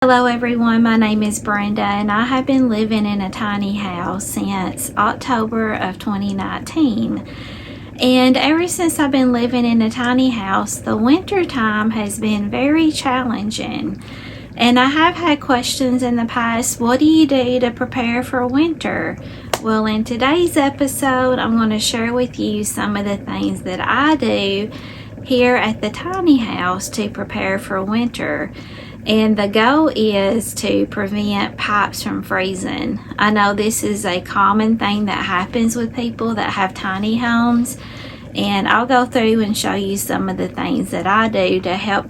Hello everyone, my name is Brenda and I have been living in a tiny house since October of 2019. And ever since I've been living in a tiny house, the winter time has been very challenging. And I have had questions in the past, what do you do to prepare for winter? Well, in today's episode, I'm going to share with you some of the things that I do here at the tiny house to prepare for winter. And the goal is to prevent pipes from freezing. I know this is a common thing that happens with people that have tiny homes. And I'll go through and show you some of the things that I do to help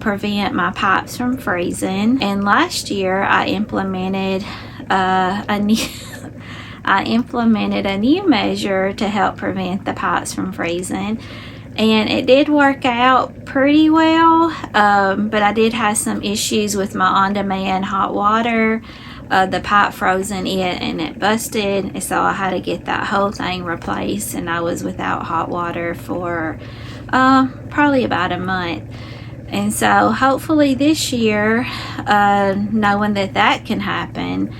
prevent my pipes from freezing. And last year I implemented a new measure to help prevent the pipes from freezing. And it did work out pretty well, but I did have some issues with my on-demand hot water. The pipe froze in it and it busted, and so I had to get that whole thing replaced, and I was without hot water for probably about a month. And so hopefully this year, knowing that can happen,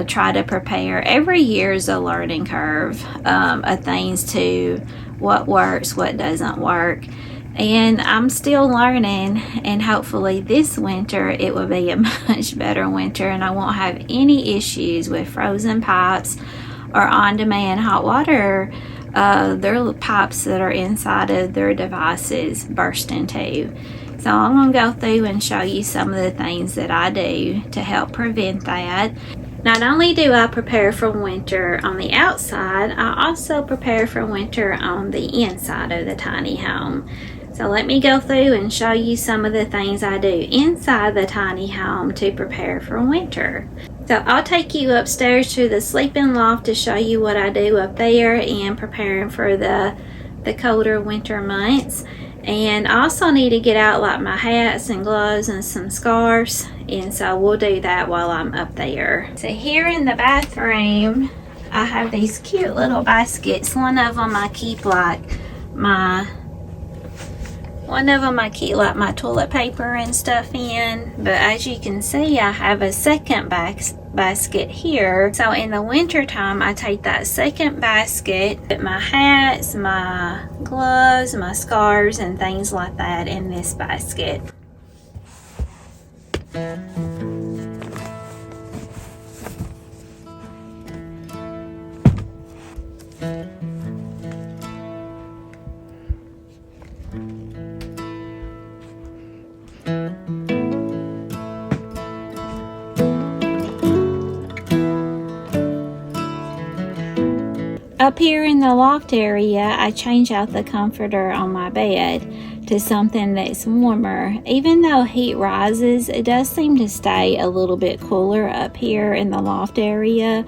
try to prepare. Every year is a learning curve of things to what works, what doesn't work. And I'm still learning, and hopefully this winter it will be a much better winter and I won't have any issues with frozen pipes or on-demand hot water. Their pipes that are inside of their devices bursting too. So I'm going to go through and show you some of the things that I do to help prevent that. Not only do I prepare for winter on the outside, I also prepare for winter on the inside of the tiny home. So let me go through and show you some of the things I do inside the tiny home to prepare for winter. So I'll take you upstairs to the sleeping loft to show you what I do up there and preparing for the colder winter months. And I also need to get out like my hats and gloves and some scarves, and so we'll do that while I'm up there. So here in the bathroom I have these cute little baskets. One of them I keep like my toilet paper and stuff in, but as you can see I have a second basket here. So in the winter time I take that second basket, put my hats, my gloves, my scarves and things like that in this basket. Up here in the loft area, I change out the comforter on my bed to something that's warmer. Even though heat rises, it does seem to stay a little bit cooler up here in the loft area.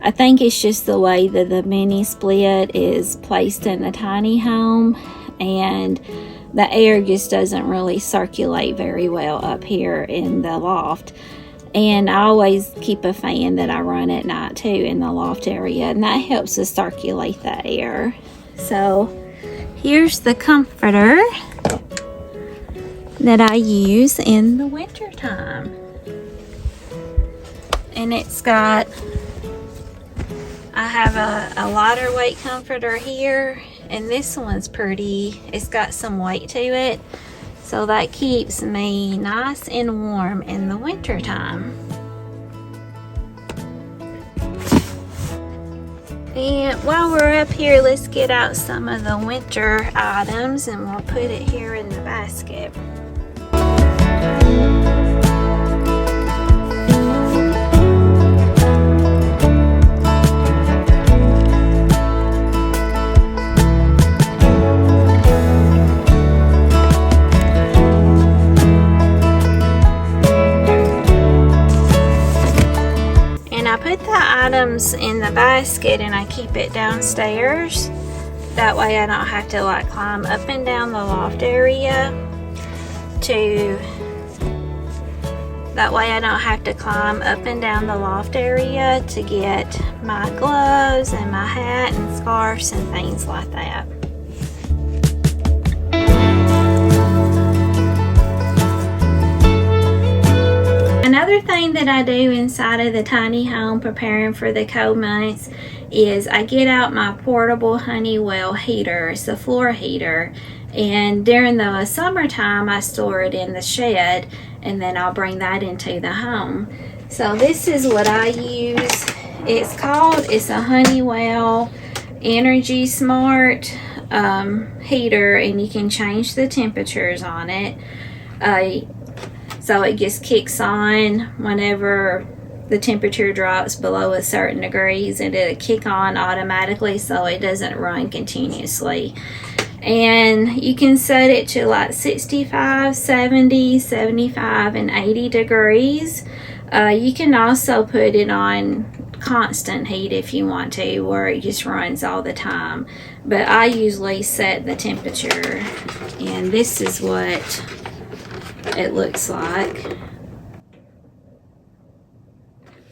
I think it's just the way that the mini split is placed in the tiny home, and the air just doesn't really circulate very well up here in the loft. And I always keep a fan that I run at night too in the loft area, and that helps to circulate the air. So here's the comforter that I use in the winter time. And I have a lighter weight comforter here, and this one's pretty. It's got some weight to it. So that keeps me nice and warm in the winter time. And while we're up here, let's get out some of the winter items and we'll put it here in the basket. I put the items in the basket and I keep it downstairs. That way I don't have to like climb up and down the loft area to get my gloves and my hat and scarves and things like that. Another thing that I do inside of the tiny home preparing for the cold months is I get out my portable Honeywell heater. It's a floor heater, and during the summertime I store it in the shed, and then I'll bring that into the home. So this is what I use. It's a Honeywell Energy Smart heater, and you can change the temperatures on it. So it just kicks on whenever the temperature drops below a certain degrees, and it'll kick on automatically so it doesn't run continuously. And you can set it to like 65, 70, 75, and 80 degrees. You can also put it on constant heat if you want to, where it just runs all the time. But I usually set the temperature, and this is what it looks like.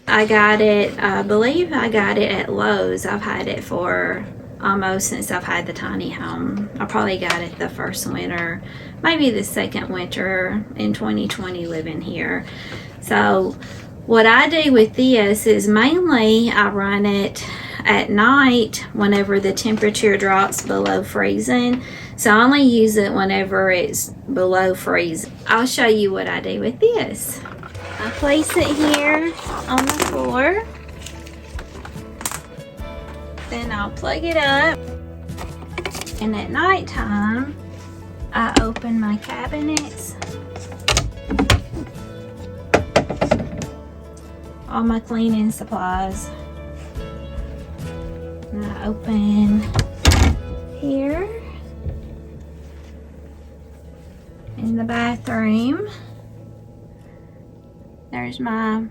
I got it, I believe I got it at Lowe's. I've had it for almost since I've had the tiny home. I probably got it the first winter, maybe the second winter in 2020 living here. So what I do with this is mainly I run it at night whenever the temperature drops below freezing. So I only use it whenever it's below freezing. I'll show you what I do with this. I place it here on the floor. Then I'll plug it up. And at nighttime, I open my cabinets. All my cleaning supplies. And I open here in the bathroom. There's my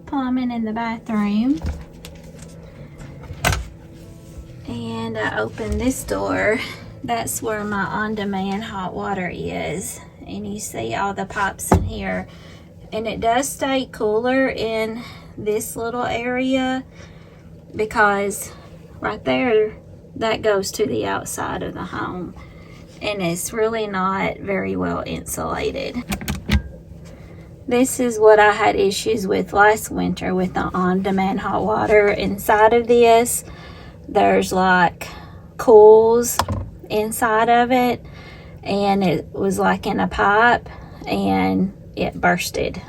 plumbing in the bathroom. And I open this door. That's where my on-demand hot water is. And you see all the pipes in here. And it does stay cooler in this little area because right there, that goes to the outside of the home. And it's really not very well insulated. This is what I had issues with last winter with the on-demand hot water. Inside of this, there's like coils inside of it, and it was like in a pipe, and it bursted.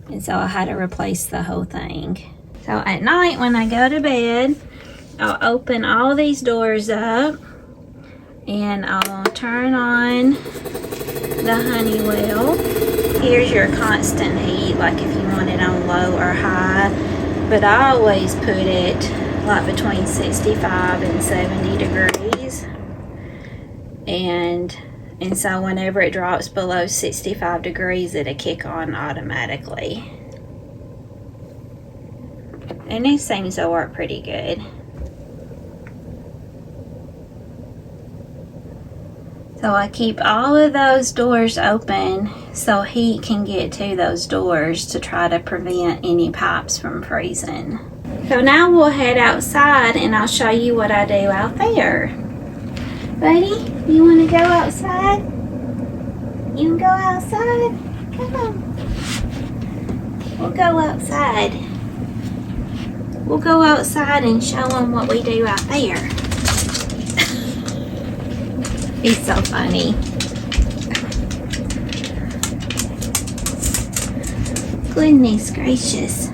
And so I had to replace the whole thing. So at night when I go to bed, I'll open all these doors up, and I'll turn on the Honeywell. Here's your constant heat, like if you want it on low or high, but I always put it like between 65 and 70 degrees. And so whenever it drops below 65 degrees, it'll kick on automatically. And it seems to work pretty good. So I keep all of those doors open so heat can get to those doors to try to prevent any pipes from freezing. So now we'll head outside and I'll show you what I do out there. Buddy, you want to go outside? You can go outside? Come on. We'll go outside. We'll go outside and show them what we do out there. He's so funny. Goodness gracious.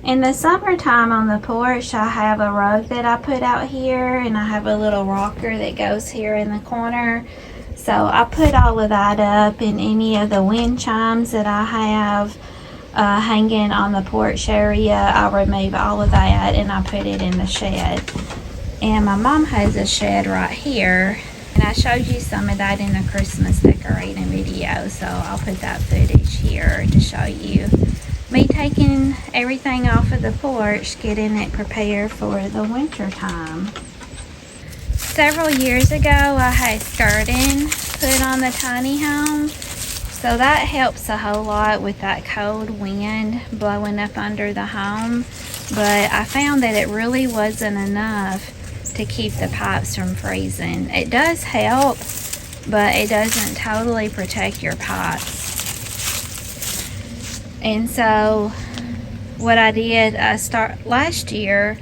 In the summertime on the porch, I have a rug that I put out here, and I have a little rocker that goes here in the corner. So I put all of that up, and any of the wind chimes that I have hanging on the porch area, I remove all of that and I put it in the shed. And my mom has a shed right here, and I showed you some of that in the Christmas decorating video, so I'll put that footage here to show you me taking everything off of the porch, getting it prepared for the winter time. Several years ago, I had skirting put on the tiny home, so that helps a whole lot with that cold wind blowing up under the home. But I found that it really wasn't enough to keep the pipes from freezing. It does help, but it doesn't totally protect your pipes. And so what I did, last year,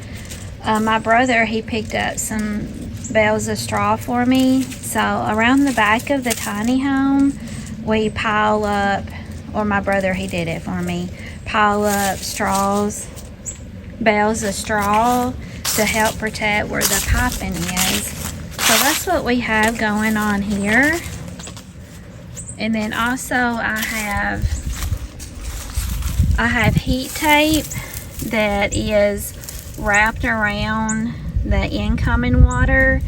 my brother, he picked up some bales of straw for me. So around the back of the tiny home, we pile up, or my brother, he did it for me, pile up bales of straw to help protect where the piping is. So that's what we have going on here. And then also I have heat tape that is wrapped around the incoming water,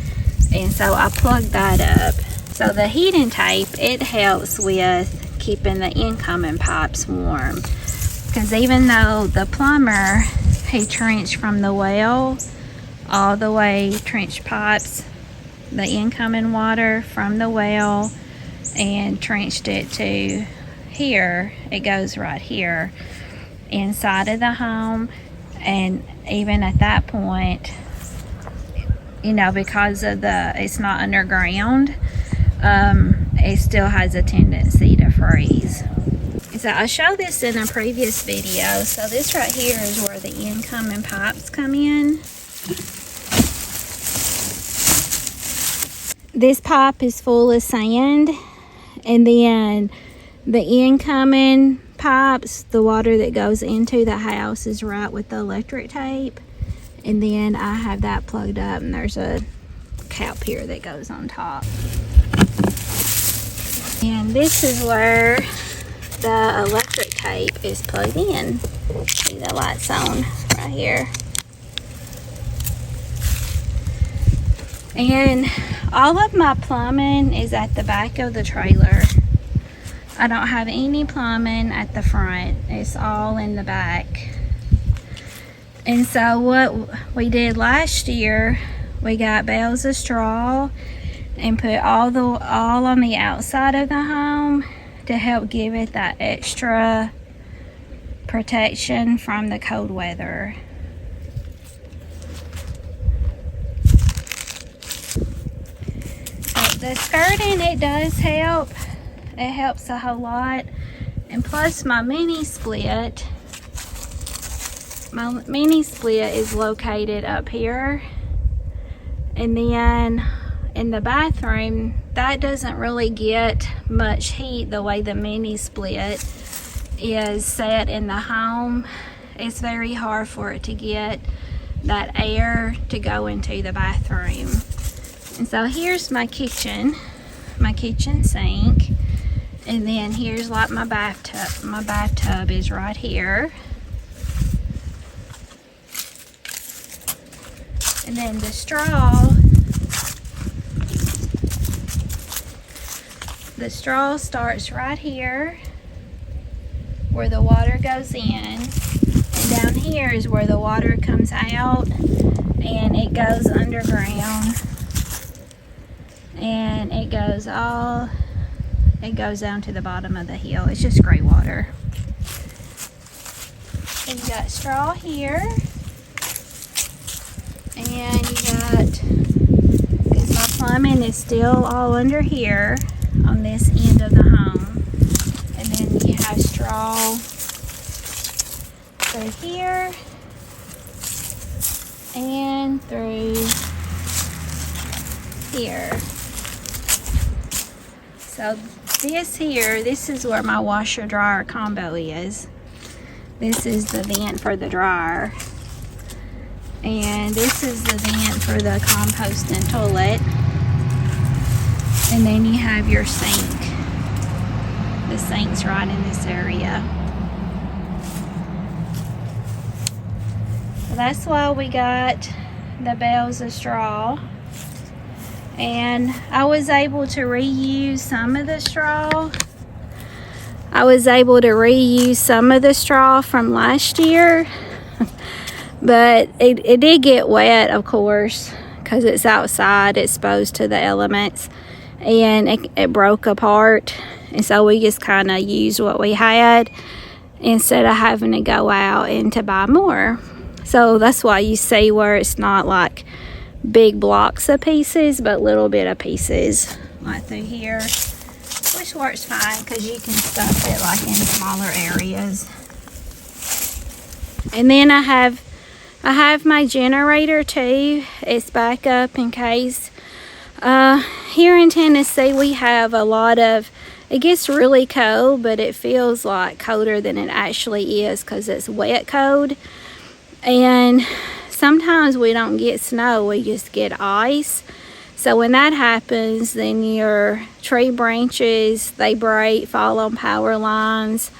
and so I plugged that up. So the heating tape, it helps with keeping the incoming pipes warm, because even though the plumber, he trenched from the well all the way, trenched pipes, the incoming water from the well, and trenched it to here, it goes right here inside of the home. And even at that point, you know, because of it's not underground, it still has a tendency to freeze. So I showed this in a previous video. So this right here is where the incoming pipes come in. This pipe is full of sand, and then the incoming pipes, the water that goes into the house, is right with the electric tape. And then I have that plugged up, and there's a cap here that goes on top. And this is where the electric tape is plugged in. See, the light's on right here. And all of my plumbing is at the back of the trailer. I don't have any plumbing at the front. It's all in the back. And so what we did last year, we got bales of straw and put all on the outside of the home to help give it that extra protection from the cold weather. The skirting, it does help. It helps a whole lot. And plus my mini split is located up here. And then in the bathroom, that doesn't really get much heat the way the mini split is set in the home. It's very hard for it to get that air to go into the bathroom. And so here's my kitchen sink. And then here's like my bathtub. My bathtub is right here. And then the straw starts right here where the water goes in. And down here is where the water comes out, and it goes underground. And it goes down to the bottom of the hill. It's just gray water. And you got straw here. And you got, because my plumbing is still all under here on this end of the home. And then you have straw through here and through here. So this is where my washer dryer combo is. This is the vent for the dryer. And this is the vent for the compost and toilet. And then you have your sink. The sink's right in this area. So that's why we got the bales of straw. And I was able to reuse some of the straw. From last year. But it did get wet, of course, because it's outside, exposed to the elements. And it broke apart. And so we just kind of used what we had instead of having to go out and to buy more. So that's why you see where it's not like big blocks of pieces, but little bit of pieces like through here, which works fine because you can stuff it like in smaller areas. And then I have my generator too. It's back up in case. Here in Tennessee we have a lot of, it gets really cold, but it feels like colder than it actually is because it's wet cold. And sometimes we don't get snow, we just get ice. So when that happens, then your tree branches, they break, fall on power lines.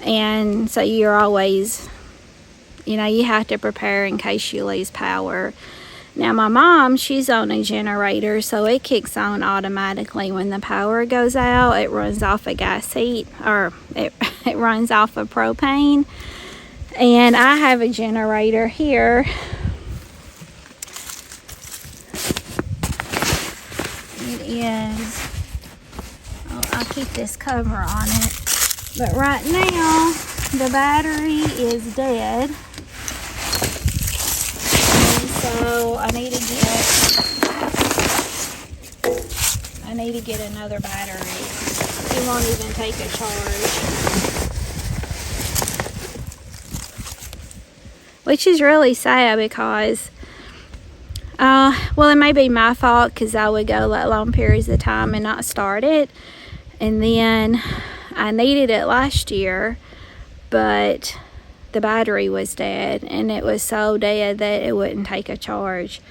And so you're always, you know, you have to prepare in case you lose power. Now my mom, she's on a generator, so it kicks on automatically when the power goes out. It runs off a gas heat, or it runs off of propane. And I have a generator here. It is, I'll keep this cover on it. But right now, the battery is dead. So I need to get another battery. It won't even take a charge. Which is really sad because, well, it may be my fault because I would go like long periods of time and not start it. And then I needed it last year, but the battery was dead, and it was so dead that it wouldn't take a charge.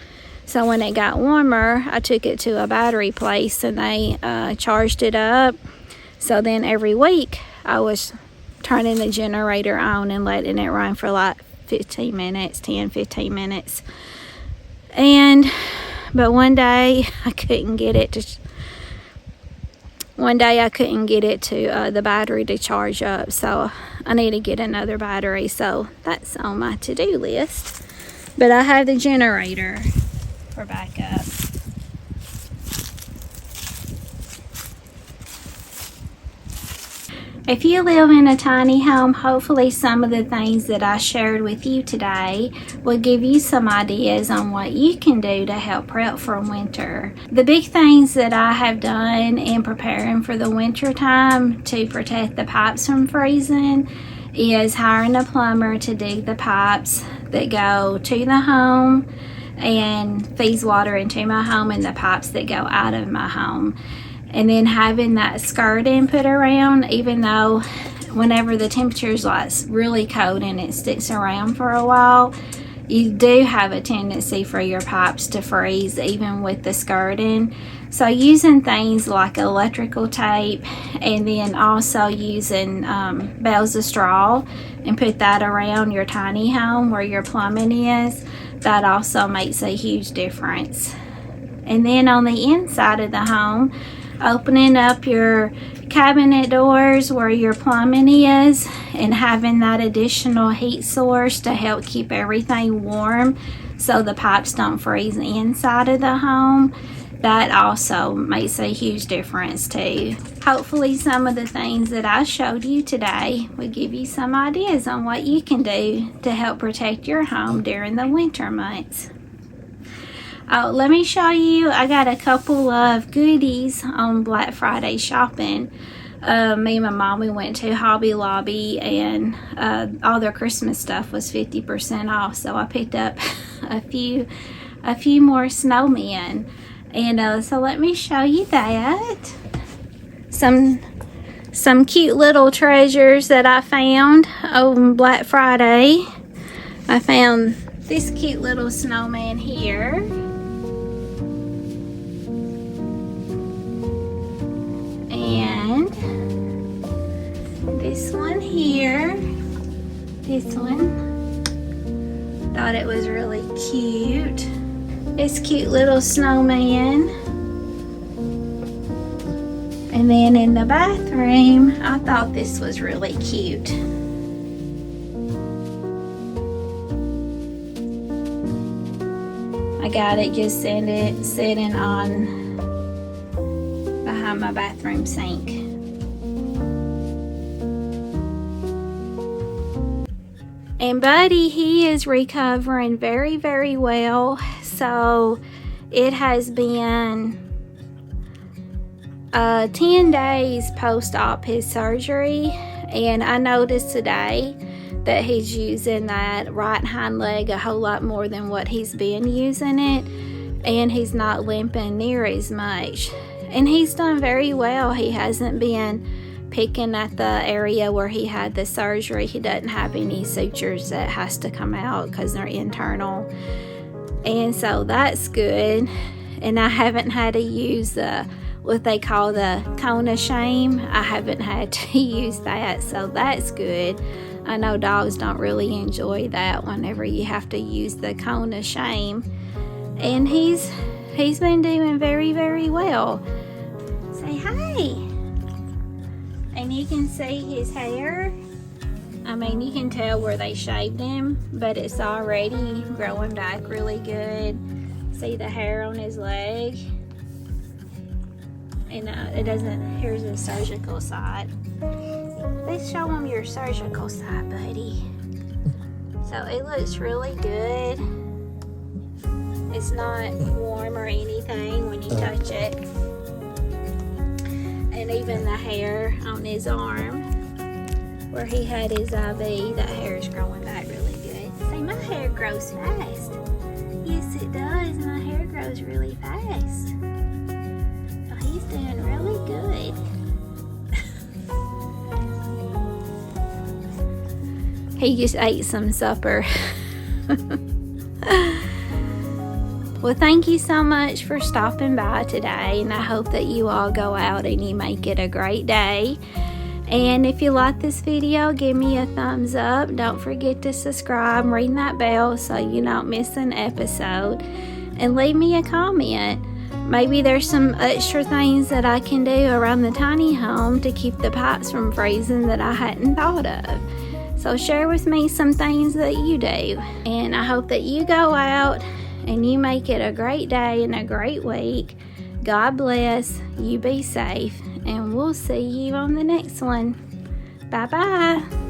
So when it got warmer, I took it to a battery place and they charged it up. So then every week I was turning the generator on and letting it run for like 15 minutes, 10-15 minutes. But one day I couldn't get it to the battery to charge up, so I need to get another battery. So that's on my to-do list. But I have the generator for backup. If you live in a tiny home, hopefully some of the things that I shared with you today will give you some ideas on what you can do to help prep for winter. The big things that I have done in preparing for the winter time to protect the pipes from freezing is hiring a plumber to dig the pipes that go to the home and feeds water into my home and the pipes that go out of my home. And then having that skirting put around, even though whenever the temperature is like really cold and it sticks around for a while, you do have a tendency for your pipes to freeze even with the skirting. So using things like electrical tape, and then also using bales of straw and put that around your tiny home where your plumbing is, that also makes a huge difference. And then on the inside of the home, opening up your cabinet doors where your plumbing is and having that additional heat source to help keep everything warm so the pipes don't freeze inside of the home, that also makes a huge difference too. Hopefully some of the things that I showed you today will give you some ideas on what you can do to help protect your home during the winter months. Oh, let me show you, I got a couple of goodies on Black Friday shopping. Me and my mom, we went to Hobby Lobby, and all their Christmas stuff was 50% off. So I picked up a few more snowmen. And so let me show you that. Some cute little treasures that I found on Black Friday. I found this cute little snowman here. And this one here, this one, thought it was really cute. This cute little snowman. And then in the bathroom, I thought this was really cute. I got it just sitting on behind my bathroom sink. And Buddy, he is recovering very, very well. So It has been 10 days post-op his surgery, and I noticed today that he's using that right hind leg a whole lot more than what he's been using it, and he's not limping near as much. And he's done very well. He hasn't been picking at the area where he had the surgery. He doesn't have any sutures that has to come out because they're internal, and so that's good. And I haven't had to use what they call the cone of shame. I haven't had to use that, so that's good. I know dogs don't really enjoy that whenever you have to use the cone of shame. And he's been doing very, very well. Say hi. And you can see his hair. I mean, you can tell where they shaved him, but it's already growing back really good. See the hair on his leg? And it doesn't, here's the surgical side. Let's show them your surgical side, buddy. So it looks really good. It's not warm or anything when you touch it. And even the hair on his arm, where he had his IV, that hair is growing back really good. See, my hair grows fast. Yes, it does. My hair grows really fast. So he's doing really good. He just ate some supper. Well, thank you so much for stopping by today, and I hope that you all go out and you make it a great day. And if you like this video, give me a thumbs up. Don't forget to subscribe, ring that bell so you don't miss an episode, and leave me a comment. Maybe there's some extra things that I can do around the tiny home to keep the pipes from freezing that I hadn't thought of. So share with me some things that you do, and I hope that you go out and you make it a great day and a great week. God bless, you be safe, and we'll see you on the next one. Bye-bye.